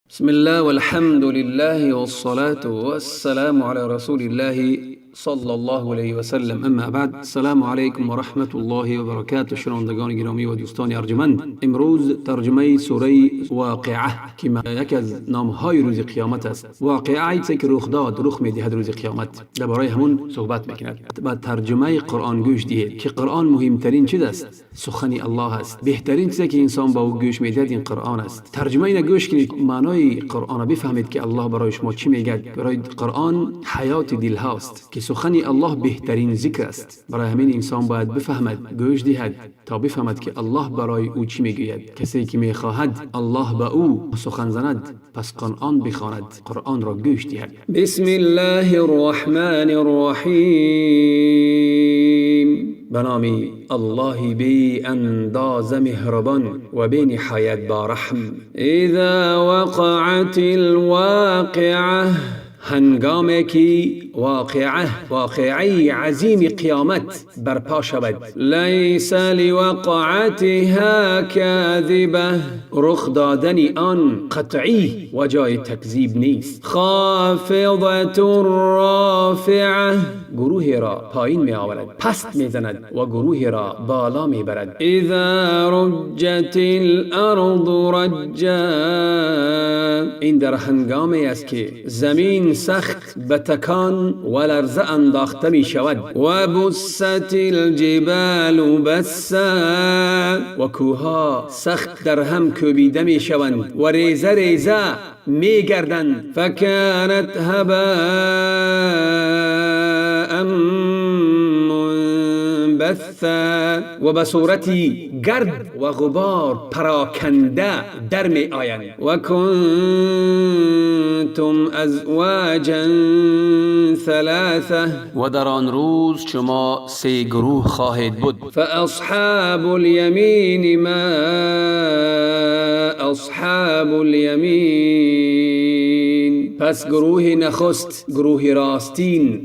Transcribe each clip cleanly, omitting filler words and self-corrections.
بسم الله والحمد لله والصلاة والسلام على رسول الله صلى الله علیه و سلم. اما بعد، السلام علیکم و رحمت الله و برکاته. شنوندگان گرامی و دوستان ارجمند، امروز ترجمه سوره واقعه که یکی از نامهای روز قیامت است. واقعه چیزی که رخ میدهد روز قیامت، درباره همون صحبت میکند. با ترجمه قرآن گوش دهید که قرآن مهمترین چیز است، سخن الله است. بهترین چیزی که انسان با او گوش میدهد این قرآن است. ترجمه این گوش کنید، معنای قرآن بفهمید که الله برای شما چی میگه. برای قرآن حیات دل هاست که سخن الله بهترین ذکر است. برای همین انسان باید بفهمد، گوش دهد تا بفهمد که الله برای او چی میگوید. کسی که میخواهد الله با او سخن زند، پس قرآن بخواند، قرآن را گوش دهد. بسم الله الرحمن الرحیم. بنامی الله بی انداز مهربان و بی نهایت با رحم. اذا وقعت الواقعه، هنگامی که واقعه عظیم قیامت برپا شود. لیس لوقعتها کاذبه، رخ دادن آن قطعی و جای تکذیب نیست. خافضة رافعه، گروه را پایین می آورد، پست می زند و گروه را بالا می برد. اذا رجت الارض رجا، این در هنگامی است که زمین سخت به تکان و لرزه انداخته می شود. و بست الجبال بسا، و کوها سخت در هم کوبیده می شوند و ریزه می گردند. فکانت هباء منبثا، و به صورتی گرد و غبار پراکنده در می آیند. و کنتم ازواجا ثلاثه، و در آن روز شما سه گروه خواهید بود. فاصحاب الیمین ما اصحاب الیمین، پس گروه نخست، گروه راستین،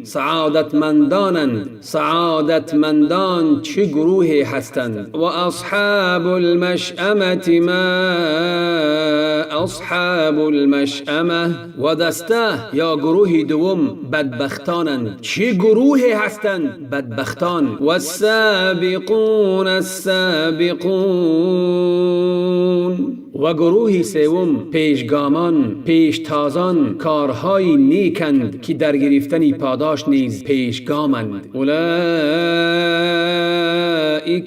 سعادتمندان چه گروه هستند. و اصحاب المشأمة ما اصحاب المشأمة، و دسته یا گروه دوم بدبختانند، چه گروه هستند بدبختان. و السابقون السابقون، و گروه سوم پیشگامان، پیشتازان، کارهای نیکند که در گرفتن پاداش نیز پیشگامند. اولئک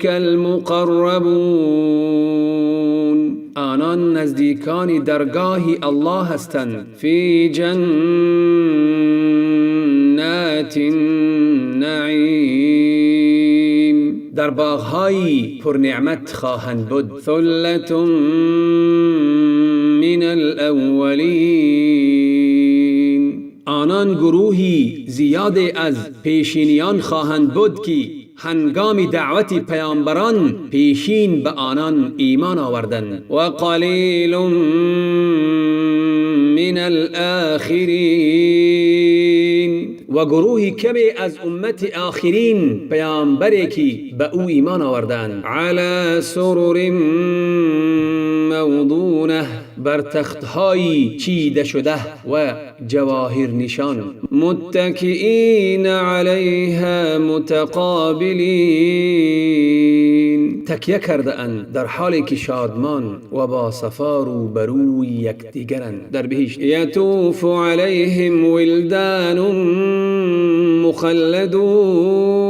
المقربون، آنان نزدیکان درگاه الله هستند. فی جنات النعیم، در باغ‌های پر نعمت خواهند بود. ثلة من الاولین، آنان گروهی زیاد از پیشینیان خواهند بود که هنگام دعوت پیامبران پیشین به آنان ایمان آوردند. و قلیل من الاخرین، و گروهی کمی از امت آخرین پیامبری که به او ایمان آوردند. علی سرر موضونه، بر تختهای چیده شده و جواهر نشان. متکئین علیها متقابلین، تکیه کرده اند در حالی که شادمان و با صفا روبروی یکدیگرند در بهشت. یطوف علیهم ولدان مخلدون،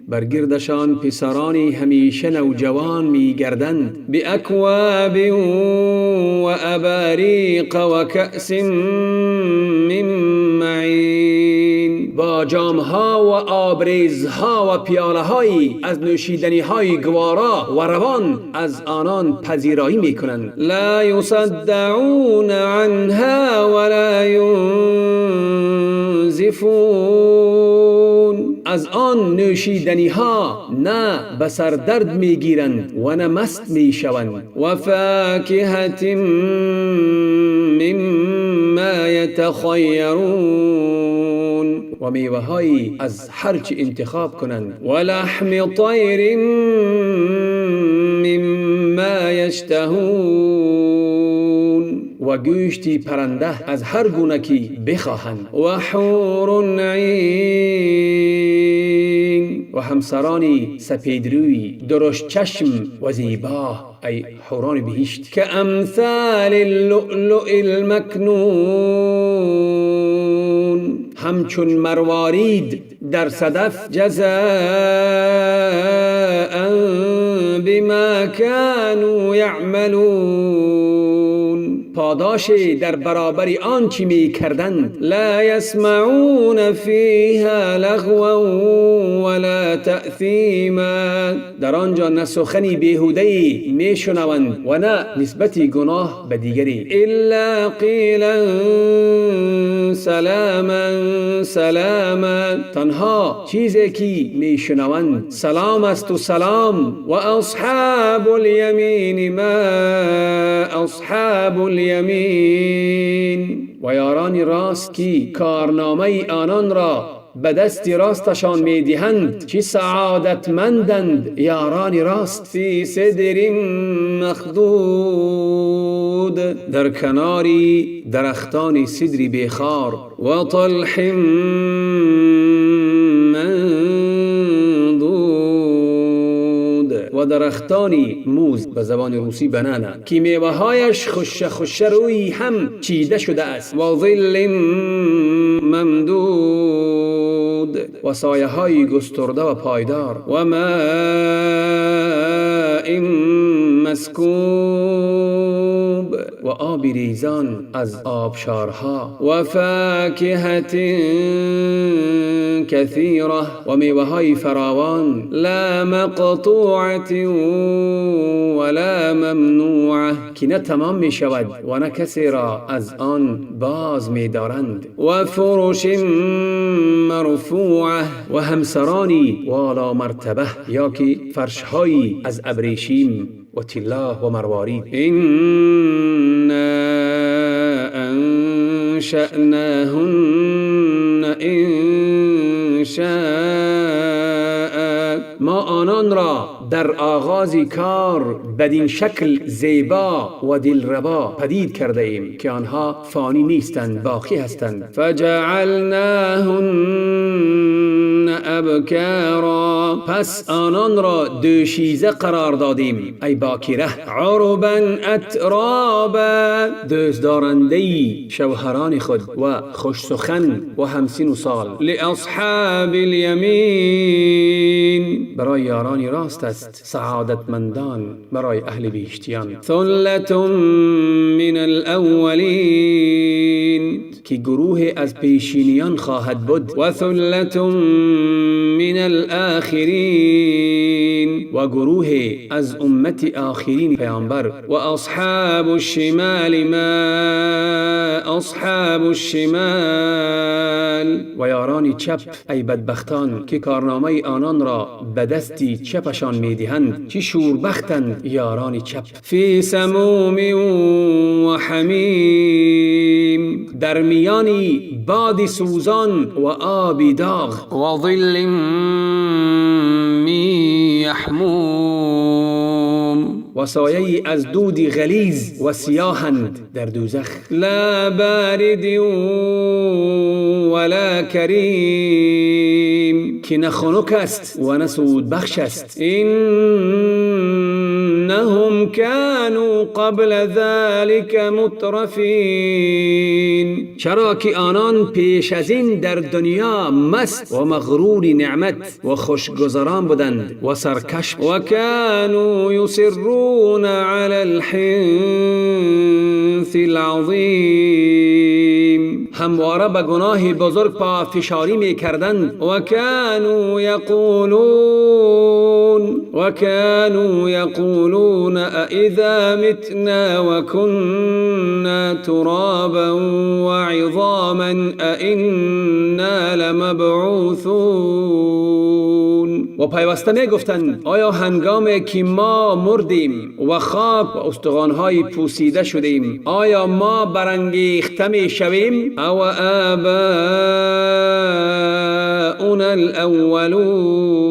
بر گردشان پسرانی همیشه نوجوان می گردند. باکواب و اباریق و کأس من معین، با جامها و آبریزها و پیاله های از نوشیدنی های گوارا و روان از آنان پذیرایی می کنند. لا یصدعون عنها ولا ینزفون، از آن نوشیدنی ها نه به سردرد می گیرند و نه مست می شوند. و فاکهة مما یتخیرون، و میوه‌هایی از هر چی انتخاب کنند. و لحم طیر مما یشتهون، و گوشتی پرنده از هر گونه کی بخواهند. و حور عین، و همسرانی سپیدروی درشت چشم و زیبا، ای حوران بهشت، که امثال اللؤلؤ المکنون، همچون مروارید در صدف، جزاء بما كانوا يعملون، پاداش در برابر آنچه می کردند. لا يسمعون فيها لغوا ولا تأثیما، در آنجا نه سخنی بیهوده‌ای می شنوند و نه نسبتی گناه به دیگری. الا قیلا سلاما سلاما، تنها چیزی که می شنوند سلام است و سلام. و اصحاب الیمین ما اصحاب الیمین، و یاران راست که کارنامه آنان را به دست راستشان می دهند، چه سعادتمندند یاران راست. فی صدر مخضود، در کناری درختان صدری بیخار. و طلح منضود، و درختانی موز، به زبان روسی بنانا، که میوه هایش خوش روی هم چیده شده است. و ظل ممدود، و سایه های گسترده و پایدار. و ماء مسکوب، و آب ریزان از آبشارها. و فاکهة کثیره، و میوه های فراوان. لا مقطوعة ولا ممنوعه، که نه تمام می شود و نه کسی را از آن باز می دارند. و فرش مرفوعه، و همسرانی والا مرتبه، یا که فرشهایی از ابریشم و طلا و مروارید. إنا أنشأناهن إنشاء، ما آنان را در آغاز کار بدین شکل زیبا و دلربا پدید کرده ایم که آنها فانی نیستند، باقی هستند. فجعلناهن ابکارا، پس آنان را دوشیزه قرار دادیم، ای باکره. عربا اترابا، دوست دارنده‌ای شوهران خود و خوش سخن و همسن و سال. لاصحاب الیمین، برای یارانی راست است، سعادتمندان برای اهل بهشتیان. ثلة من الاولین، که گروه از پیشینیان خواهد بود. و ثلة من الاخرین، و گروه از امت آخرین پیامبر. و اصحاب الشمال ما اصحاب الشمال، و یاران چپ، ای بدبختان که کارنامه آنان را به دستی چپشان می دهند، چه شوربختند یاران چپ. فی سموم و حمیم، در میانی باد سوزان و آبی داغ. و ظل من یحموم، و سایه از دودی غلیظ و سیاهند در دوزخ. لا بارد ولا کریم، که نه خنک است و نه سود بخش است. انهم كانوا قبل ذلك مترفین، چرا که آنان پیش از این در دنیا مست و مغرور نعمت و خوشگذران بودند و سرکش. و كانوا یصرون علی الحنث العظیم، همواره به گناه بزرگ پافشاری می کردند. و كانوا یقولون اذا متنا و كنا ترابا و عظاما ائنا لمبعوثون، و پیوسته می گفتند آیا هنگامی که ما مردیم و خاک و استخوان‌های پوسیده شدیم، آیا ما برانگیخته می شویم؟ او آباؤنا الاولون،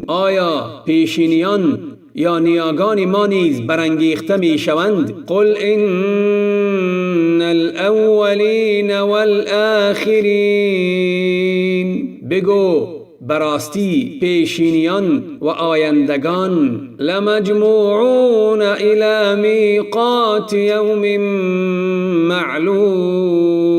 آیا پیشینیان یا نیاگان ما نیز برانگیخته می شوند؟ قل ان الاولین والآخرین، بگو براستی پیشینیان و آیندگان، لمجموعون الی میقات یوم معلوم،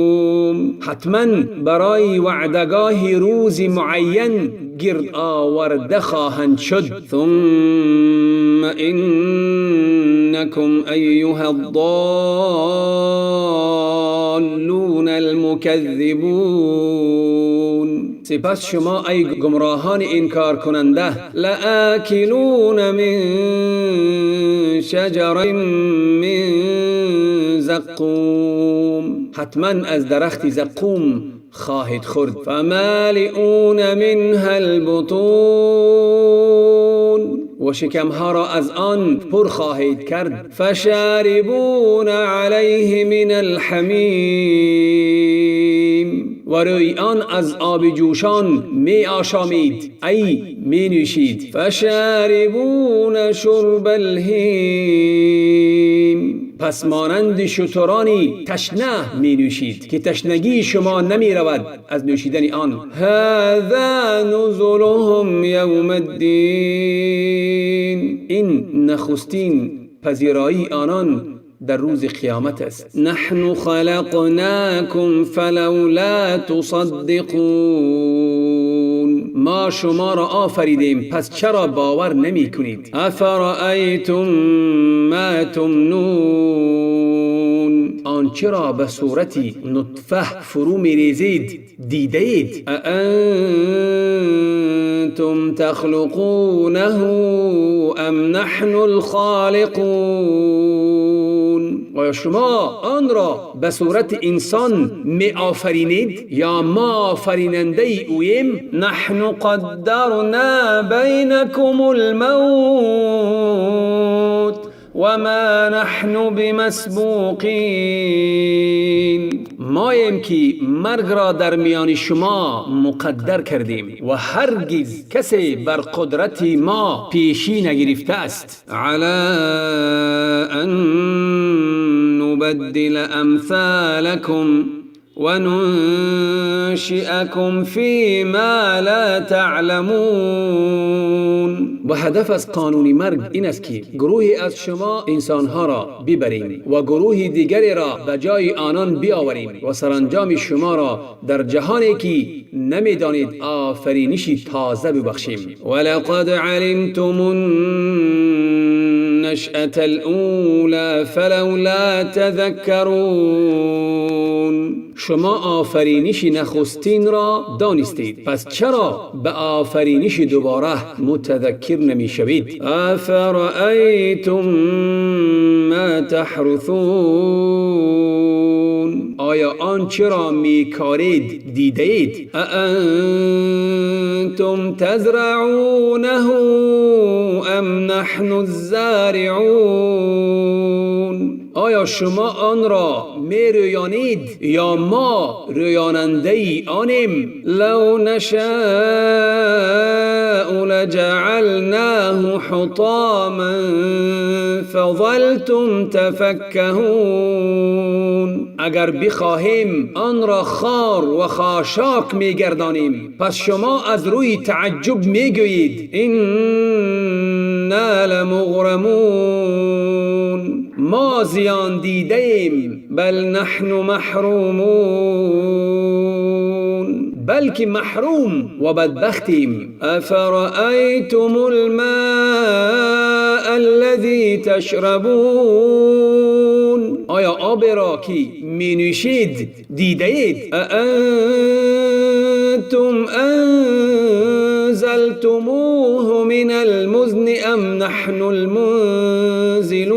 حتما برای وعدگاه روز معین گرد آورده خواهند شد. ثم انکم ایها الضالون المکذبون، سپس شما ای گمراهان انکار کننده، لآکلون من شجر من زقوم، حتما از درخت زقوم خواهید خورد. فمالئون منها البطون، و شکمها را از آن پر خواهید کرد. فشاربون علیه من الحمیم، و روی آن از آب جوشان می آشامید، ای می نوشید. فشاربون شرب الهیم، پس مانند شترانی تشنه می نوشید که تشنگی شما نمی رود از نوشیدن آن. هذا نزلهم یوم الدین، این نخستین پذیرایی آنان در روز قیامت است. نحن خلقناکم فلولا تصدقون، ما شما را آفریدیم پس چرا باور نمی کنید؟ افرأیتم ما تمنون، آنچه را به صورتی نطفه فرو می ریزید دیده اید؟ اانتم تخلقونه ام نحن الخالقون، آیا شما آن را به صورت انسان می آفرینید یا ما آفریننده اویم؟ نحن قدرنا بینکم الموت وما نحن بمسبوقین، مایم که مرگ را در میان شما مقدر کردیم و هرگز کسی بر قدرت ما پیشی نگرفته است. علی ان نبدل امثالکم و ننشئکم فی ما لا تعلمون، و هدف از قانون مرگ این است که گروهی از شما انسانها را ببریم و گروه دیگری را به جای آنان بیاوریم و سرانجام شما را در جهانی که نمیدانید آفرینشی تازه ببخشیم. ولقد علمتم النشأة الأولى فلولا تذكرون، شما آفرینش نخستین را دانستید پس چرا به آفرینش دوباره متذکر نمی شوید؟ افرأیتم ما تحرثون، آیا آنچه را می کارید دیده اید؟ اانتم تزرعونه ام نحن الزارعون، آیا شما آن را می رویانید یا ما رویاننده ای آنیم؟ لو نشاء لجعلناه حطاما فظلتم تفکهون، اگر بخواهیم آن را خار و خاشاک می گردانیم پس شما از روی تعجب می گویید انا لمغرمون، ما زیان دیدیم. بل نحن محرومون، بلکه محروم و بدبختیم. افرأیتم الماء الذی تشربون، آیا آب را که می نوشید دیده اید؟ اانتم انزلتموه من المزن ام نحن المنزلون،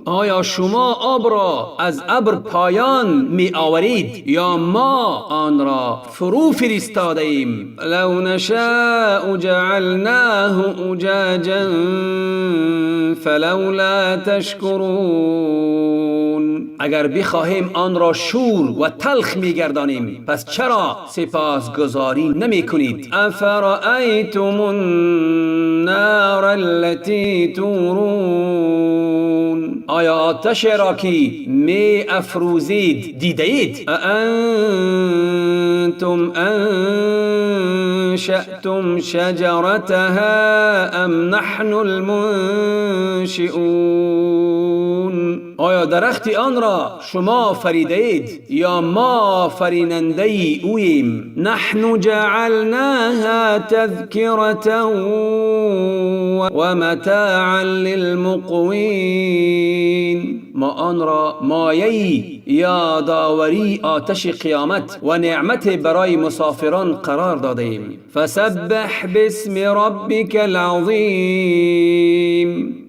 آیا شما آب را از ابر پایان می آورید یا ما آن را فرو فرستاده ایم؟ لو نشاء جعلناه اجاجا فلولا تشکرون، اگر بخواهیم آن را شور و تلخ می گردانیم پس چرا سپاسگزاری نمی کنید؟ افرأیتم النار التي تورون. آیا آتش را که می افروزید دیدید؟ اانتم انشأتم شجرتها ام نحن المنشئون. آیا درخت آن را شما فریدید یا ما فریننده اوییم؟ نحن جعلناها تذکرة و متاعا للمقوین. ما آن را مایه یادآوری آتش قیامت و نعمت برای مسافران قرار دادیم. فسبح باسم ربک العظیم.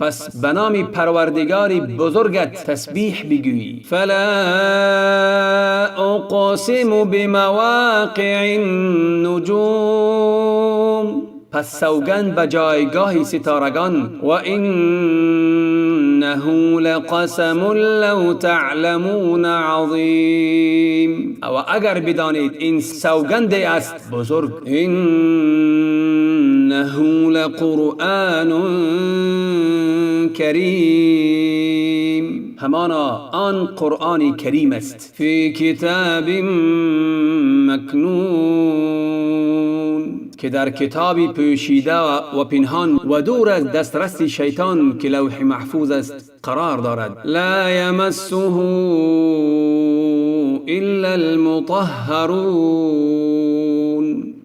پس به نام پروردگار بزرگت تسبیح بگوی. فلا اقسم بمواقع النجوم. پس سوگند به جایگاه ستارگان. و انه لقسم لو تعلمون عظیم. و اگر بدانید این سوگند است بزرگ. انه لقرآن کریم. همانا آن قرآن کریم است. فی کتاب مکنون. که در کتابی پوشیده و پنهان و دور از دسترس شیطان که لوح محفوظ است قرار دارد. لا یمسه الا المطهرون.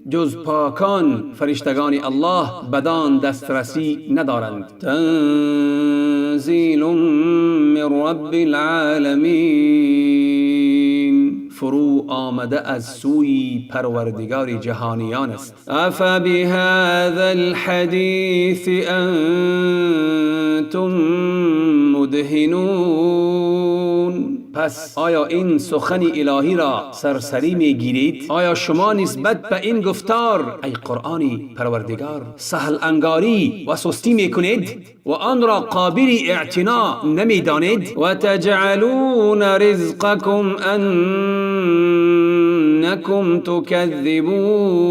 جز پاکان فرشتگان الله بدان دسترسی ندارند. تنزیل من رب العالمین. فرو آمده از سوی پروردگار جهانیان است. افبهذا الحدیث انتم مدهنون. پس آیا این سخن الهی را سرسری میگیرید؟ آیا شما نسبت به این گفتار ای قرآنی پروردگار سهل انگاری و سستی میکنید و آن را قابل اعتنا نمیدانید؟ و تجعلون رزقکم انکم تکذبون.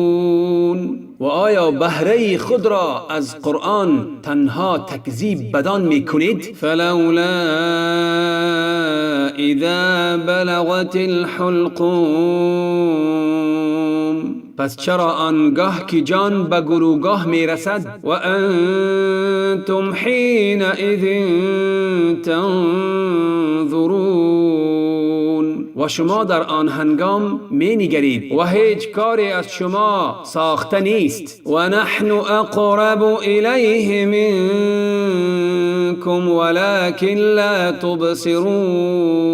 و آیا بهره خود را از قرآن تنها تکذیب بدان میکنید؟ فلولا اذا بلغت الحلقوم. پس چرا آنگاه که جان به گروگاه میرسد؟ و انتم حینئذ تنظرون. و شما در آن هنگام می نگرید و هیچ کاری از شما ساخته نیست. و نحن اقرب الیه منکم ولکن لا تبصرون.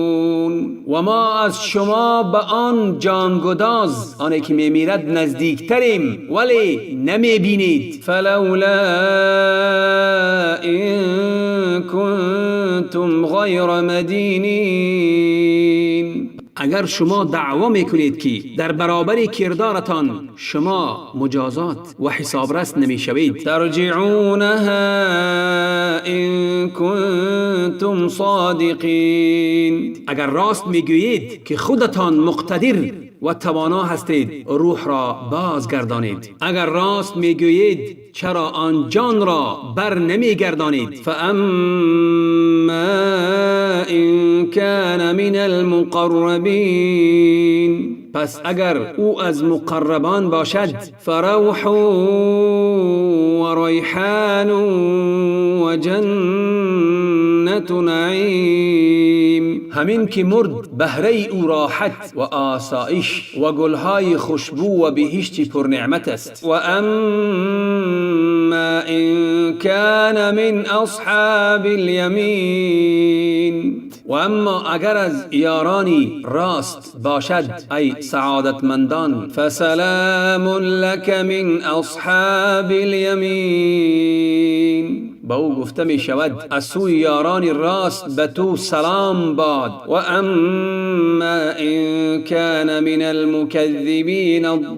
و ما از شما به آن جانگداز آنی که می میرد نزدیکتریم ولی نمی بینید. فلولا ان کنتم غیر مدینین. اگر شما دعوا میکنید که در برابر کردارتان شما مجازات و حسابرس نمیشوید. ترجعونها ان کنتم صادقین. اگر راست میگویید که خودتان مقتدر و توانا هستید روح را بازگردانید. اگر راست میگویید چرا آن جان را بر نمیگردانید؟ فاما ان کان من المقربین. پس اگر او از مقربان باشد فروح و ریحان و جنت نعیم. همین که مرد بهره او راحت و آسایش و گلهای خوشبو و بهشت پر نعمت است. و اما ان کان من اصحاب الیمین. و اما اگر از یارانی راست باشد ای سعادتمندان فسلام لک من اصحاب الیمین. با او گفته می شود از سوی یاران راست به تو سلام باد. و اما ان کان من المکذبین الضالین.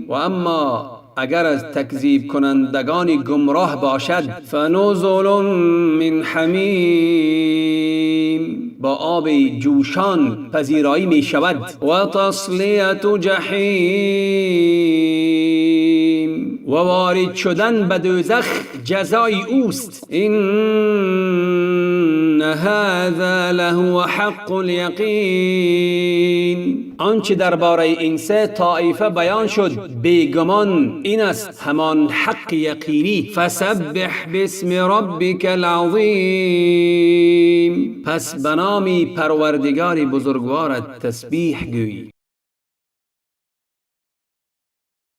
و اما اگر از تکذیب کنندگان گمراه باشد، فنزل من حمیم، با آب جوشان پذیرایی می شود، و تصلیت جحیم، و وارد شدن به دوزخ جزای اوست. این هذا لهو حق الیقین، آنچه درباره این سه طایفه بیان شد بیگمان این است همان حق یقینی. فسبح باسم ربک العظیم، پس به نام پروردگار بزرگوارت تسبیح گوی.